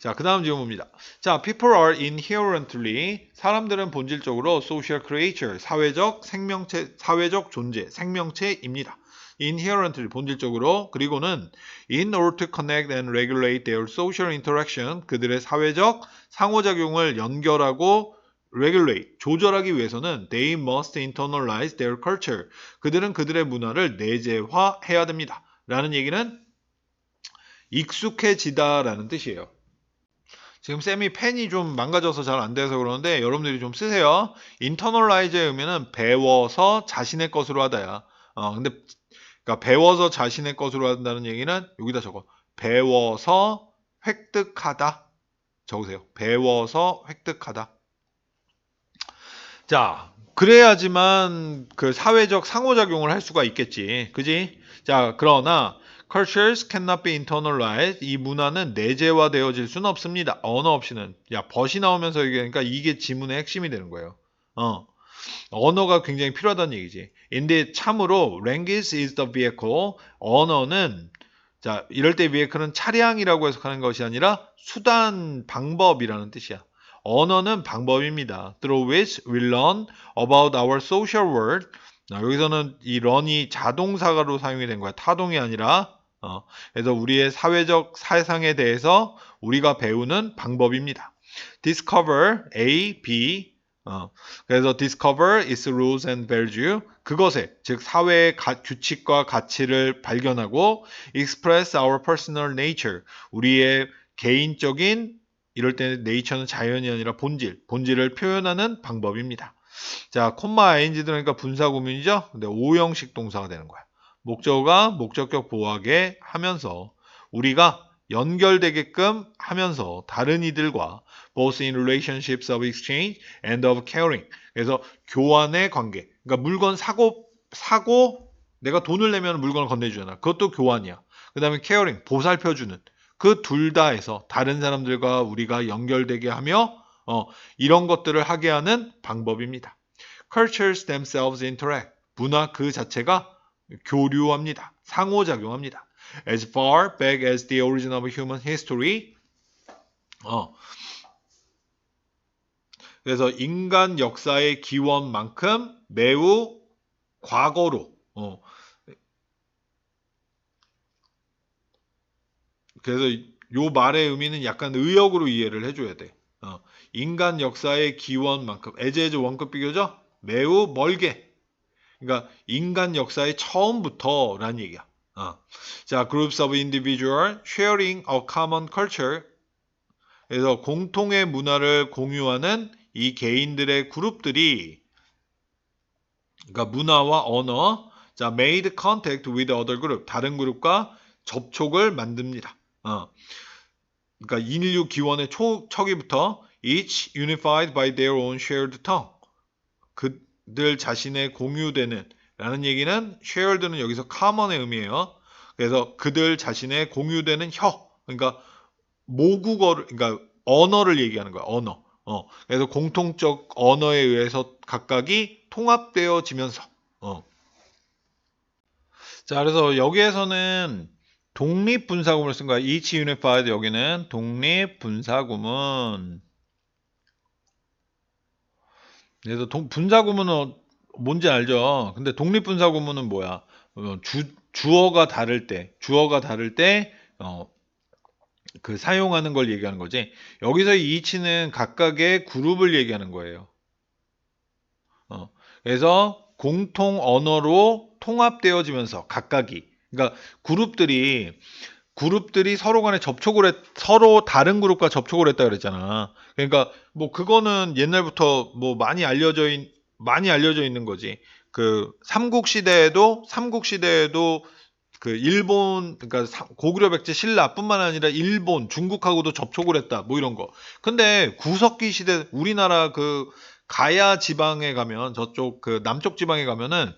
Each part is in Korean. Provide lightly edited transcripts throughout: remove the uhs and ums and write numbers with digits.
자, 그 다음 질문입니다. 자, people are inherently, 사람들은 본질적으로 social creature, 사회적 존재, 생명체입니다. inherently, 본질적으로. 그리고는 in order to connect and regulate their social interaction, 그들의 사회적 상호작용을 연결하고 regulate, 조절하기 위해서는 they must internalize their culture, 그들은 그들의 문화를 내재화해야 됩니다. 라는 얘기는 익숙해지다라는 뜻이에요. 지금 쌤이 펜이 좀 망가져서 잘 안 돼서 그러는데 여러분들이 좀 쓰세요. internalize의 의미는 배워서 자신의 것으로 하다야. 근데 그러니까 배워서 자신의 것으로 한다는 얘기는 여기다 적어. 배워서 획득하다. 적으세요. 배워서 획득하다. 자, 그래야지만 그 사회적 상호작용을 할 수가 있겠지. 그지? 자, 그러나 cultures cannot be internalized. 이 문화는 내재화되어질 수는 없습니다. 언어 없이는. 야, 벗이 나오면서 얘기하니까 이게 지문의 핵심이 되는 거예요. 언어가 굉장히 필요하다는 얘기지. 근데 참으로 language is the vehicle. 언어는 자, 이럴 때 vehicle은 차량이라고 해석하는 것이 아니라 수단, 방법이라는 뜻이야. 언어는 방법입니다. Through which we learn about our social world. 여기서는 이 learn이 자동사가로 사용이 된 거야. 타동이 아니라. 그래서 우리의 사회적 사상에 대해서 우리가 배우는 방법입니다. Discover, A, B. 그래서 discover its rules and value. 그것에, 즉 사회의 규칙과 가치를 발견하고 express our personal nature. 우리의 개인적인 이럴 때는 nature는 자연이 아니라 본질을 표현하는 방법입니다. 자, 콤마 ing 들어가니까 분사 구문이죠. 근데 오형식 동사가 되는 거야. 목적어가 목적격 보호하게 하면서 우리가 연결되게끔 하면서 다른 이들과 both in relationships of exchange and of caring. 그래서 교환의 관계. 그러니까 물건 사고 내가 돈을 내면 물건을 건네주잖아. 그것도 교환이야. 그 다음에 caring, 보살펴주는. 그 둘 다 해서 다른 사람들과 우리가 연결되게 하며 이런 것들을 하게 하는 방법입니다. Cultures themselves interact. 문화 그 자체가 교류합니다. 상호작용합니다. As far back as the origin of human history. 그래서 인간 역사의 기원만큼 매우 과거로. 그래서 요 말의 의미는 약간 의역으로 이해를 해줘야 돼. 인간 역사의 기원만큼 as 원급 비교죠? 매우 멀게. 그러니까 인간 역사의 처음부터라는 얘기야. 자, groups of individual sharing a common culture. 그래서 공통의 문화를 공유하는 이 개인들의 그룹들이 그러니까 문화와 언어 자, made contact with other group. 다른 그룹과 접촉을 만듭니다. 그러니까 인류 기원의 초기부터 each unified by their own shared tongue. 그들 자신의 공유되는 라는 얘기는 shared는 여기서 common의 의미예요. 그래서 그들 자신의 공유되는 그러니까 모국어를 그러니까 언어를 얘기하는 거야. 언어. 그래서 공통적 언어에 의해서 각각이 통합되어지면서 자, 그래서 여기에서는 독립분사구문을 쓴 거야. each unified 여기는 독립분사구문. 그래서 분사구문은 뭔지 알죠? 근데 독립분사구문은 뭐야? 주어가 다를 때 그 사용하는 걸 얘기하는 거지. 여기서 이 each는 각각의 그룹을 얘기하는 거예요. 그래서 공통 언어로 통합되어지면서 각각이 그러니까 그룹들이 서로 간에 서로 다른 그룹과 접촉을 했다 그랬잖아. 그러니까 뭐 그거는 옛날부터 뭐 많이 알려져 있는 거지. 그 삼국시대에도 그 일본 그러니까 고구려 백제 신라뿐만 아니라 일본, 중국하고도 접촉을 했다. 뭐 이런 거. 근데 구석기 시대 우리나라 그 가야 지방에 가면 저쪽 그 남쪽 지방에 가면은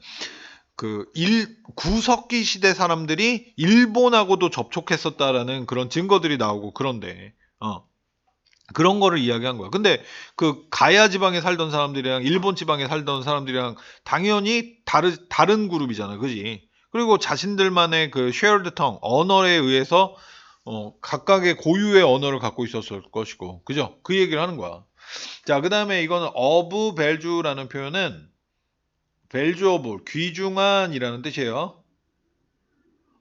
구석기 시대 사람들이 일본하고도 접촉했었다라는 그런 증거들이 나오고 그런데 그런 거를 이야기한 거야. 근데 그 가야 지방에 살던 사람들이랑 일본 지방에 살던 사람들이랑 당연히 다른 그룹이잖아. 그지? 그리고 자신들만의 그 shared tongue, 언어에 의해서 각각의 고유의 언어를 갖고 있었을 것이고, 그죠? 그 얘기를 하는 거야. 자, 그 다음에 이거는 of value라는 표현은 valuable, 귀중한이라는 뜻이에요.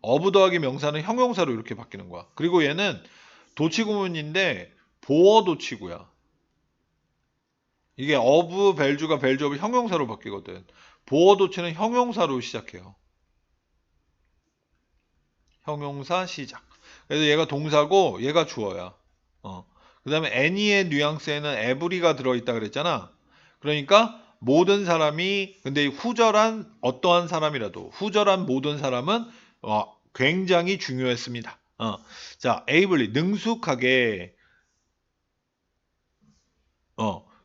of 더하기 명사는 형용사로 이렇게 바뀌는 거야. 그리고 얘는 도치구문인데 보어 도치구야. 이게 of value가 value of 형용사로 바뀌거든. 보어 도치는 형용사로 시작해요. 형용사 시작. 그래서 얘가 동사고 얘가 주어야. 그 다음에 any의 뉘앙스에는 every가 들어있다 그랬잖아. 그러니까 모든 사람이, 근데 후절한 어떠한 사람이라도, 후절한 모든 사람은 굉장히 중요했습니다. 자, ably 능숙하게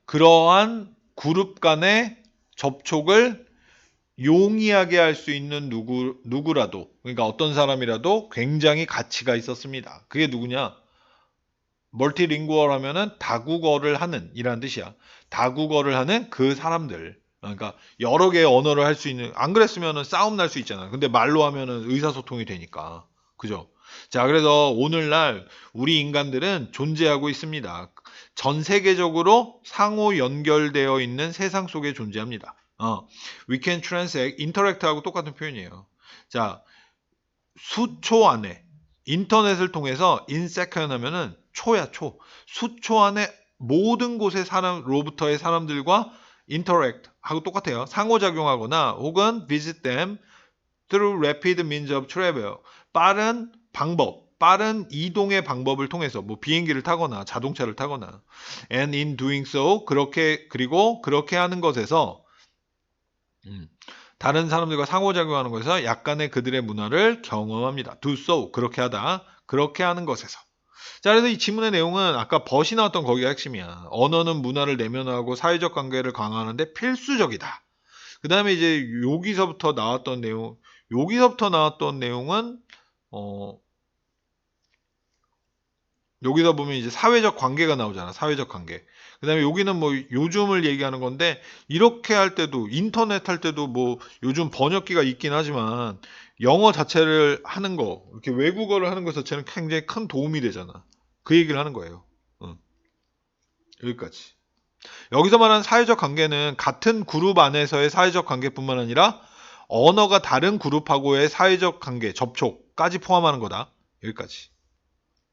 그러한 그룹 간의 접촉을 용이하게 할 수 있는 누구라도, 그러니까 어떤 사람이라도 굉장히 가치가 있었습니다. 그게 누구냐? 멀티링구얼 하면은 다국어를 하는 이라는 뜻이야. 다국어를 하는 그 사람들. 그러니까 여러 개의 언어를 할 수 있는, 안 그랬으면은 싸움 날 수 있잖아. 근데 말로 하면은 의사소통이 되니까. 그죠? 자, 그래서 오늘날 우리 인간들은 존재하고 있습니다. 전 세계적으로 상호 연결되어 있는 세상 속에 존재합니다. We can transact, interact하고 똑같은 표현이에요. 자, 수초 안에 인터넷을 통해서 in second 하면은 초야 초. 수초 안에 모든 곳의 사람로부터의 사람들과 interact 하고 똑같아요. 상호작용하거나 혹은 visit them through rapid means of travel. 빠른 방법, 빠른 이동의 방법을 통해서 뭐 비행기를 타거나 자동차를 타거나 and in doing so 그리고 그렇게 하는 것에서 다른 사람들과 상호작용하는 것에서 약간의 그들의 문화를 경험합니다. do so 그렇게 하다 그렇게 하는 것에서. 자, 그래서 이 지문의 내용은 아까 벗이 나왔던 거기가 핵심이야. 언어는 문화를 내면화하고 사회적 관계를 강화하는데 필수적이다. 그 다음에 이제 여기서부터 나왔던 내용은 여기다 보면 이제 사회적 관계가 나오잖아. 사회적 관계. 그 다음에 여기는 뭐 요즘을 얘기하는 건데, 이렇게 할 때도, 인터넷 할 때도 뭐 요즘 번역기가 있긴 하지만, 영어 자체를 하는 거, 이렇게 외국어를 하는 것 자체는 굉장히 큰 도움이 되잖아. 그 얘기를 하는 거예요. 여기까지. 여기서 말하는 사회적 관계는 같은 그룹 안에서의 사회적 관계뿐만 아니라, 언어가 다른 그룹하고의 사회적 관계, 접촉까지 포함하는 거다. 여기까지.